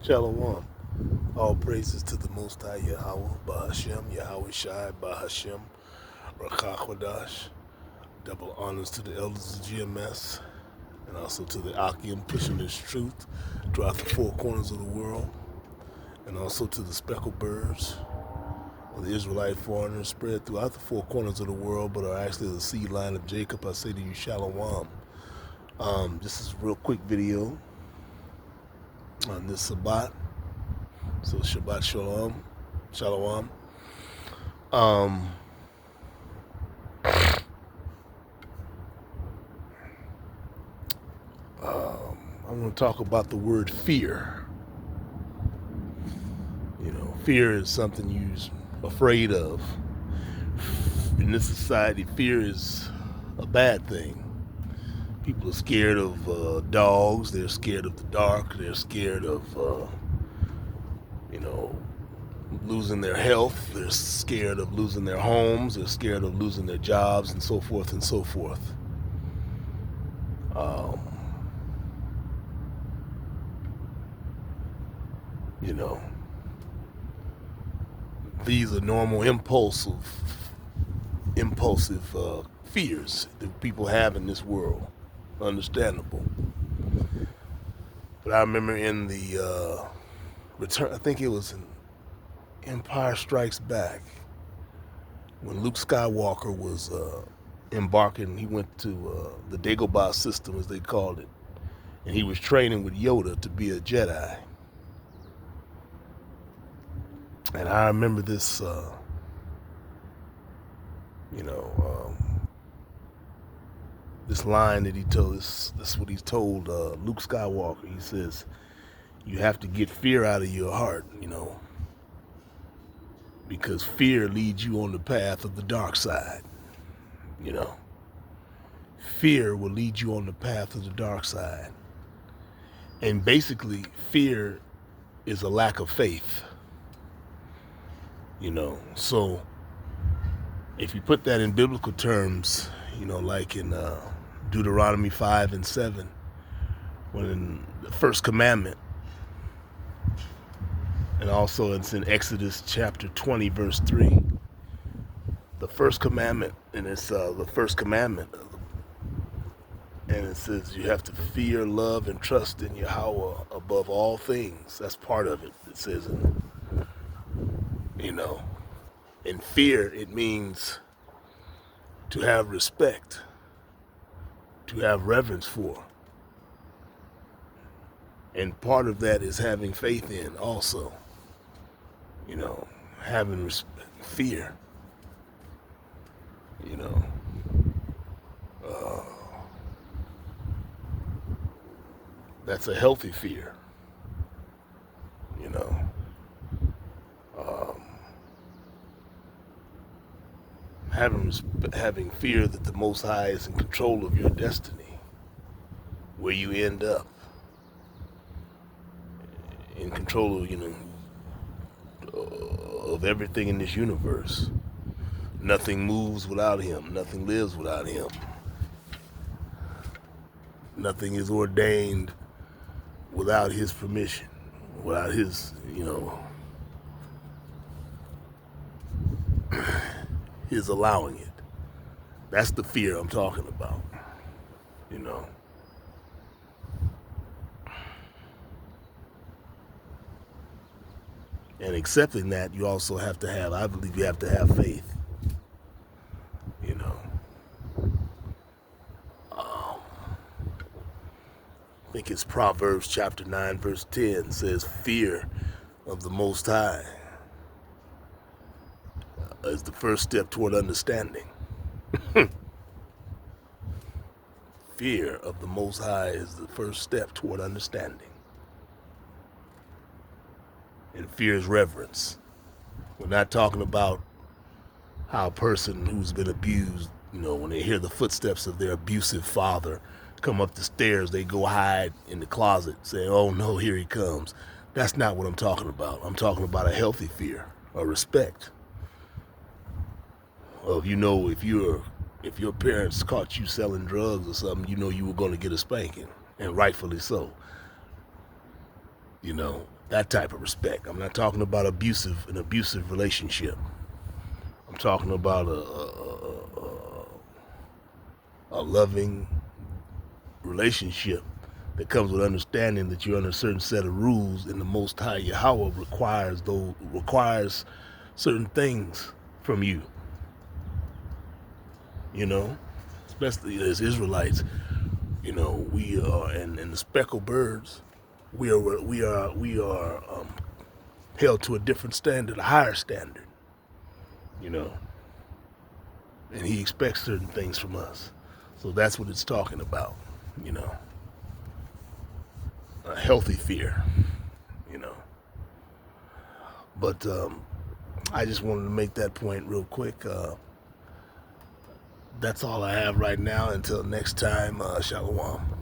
Shalom. All praises to the Most High Yahweh, Bahashem, Yahweh Shai, Bahashem, Rakakwadash. Double honors to the elders of GMS and also to the Akim pushing this truth throughout the four corners of the world, and also to the speckled birds or the Israelite foreigners spread throughout the four corners of the world but are actually the seed line of Jacob. I say to you, Shalom. This is a real quick video on this Shabbat. So Shabbat Shalom. Shalom. Um, I'm going to talk about the word fear. You know, fear is something you're afraid of. In this society, fear is a bad thing. People are scared of dogs. They're scared of the dark. They're scared of, losing their health. They're scared of losing their homes. They're scared of losing their jobs, and so forth and so forth. You know, these are normal impulsive fears that people have in this world. Understandable. But I remember in the return, I think it was in Empire Strikes Back, when Luke Skywalker was embarking. He went to the Dagobah system, as they called it, and he was training with Yoda to be a Jedi. And I remember this, this line that he told. This is what he told Luke Skywalker. He says, "You have to get fear out of your heart, because fear leads you on the path of the dark side. You know, fear will lead you on the path of the dark side." And basically, fear is a lack of faith. So if you put that in biblical terms, like in Deuteronomy 5 and 7, when in the first commandment, and also it's in Exodus chapter 20, verse 3, the first commandment, and it's the first commandment, and it says you have to fear, love, and trust in Yahweh above all things. That's part of it. It says, in fear, it means to have respect, to have reverence for. And part of that is having faith in also. Having fear. That's a healthy fear. Having fear that the Most High is in control of your destiny, where you end up, in control of everything in this universe. Nothing moves without Him. Nothing lives without Him. Nothing is ordained without His permission, without His, His allowing it. That's the fear I'm talking about. And accepting that, you also have to have, I believe you have to have faith. I think it's Proverbs chapter 9, verse 10 says, fear of the Most High is the first step toward understanding. Fear of the Most High is the first step toward understanding. And fear is reverence. We're not talking about how a person who's been abused, when they hear the footsteps of their abusive father come up the stairs, they go hide in the closet saying, "Oh no, here he comes." That's not what I'm talking about. I'm talking about a healthy fear, a respect of, if your parents caught you selling drugs or something, you were going to get a spanking, and rightfully so. That type of respect. I'm not talking about an abusive relationship. I'm talking about a loving relationship that comes with understanding that you're under a certain set of rules, and the Most High Yahweh requires certain things from you. You know, especially as Israelites. You know, we are, and the speckled birds, we are held to a different standard, a higher standard. You know, and He expects certain things from us. So that's what it's talking about. You know, a healthy fear. You know, but I just wanted to make that point real quick. That's all I have right now. Until next time, Shalom.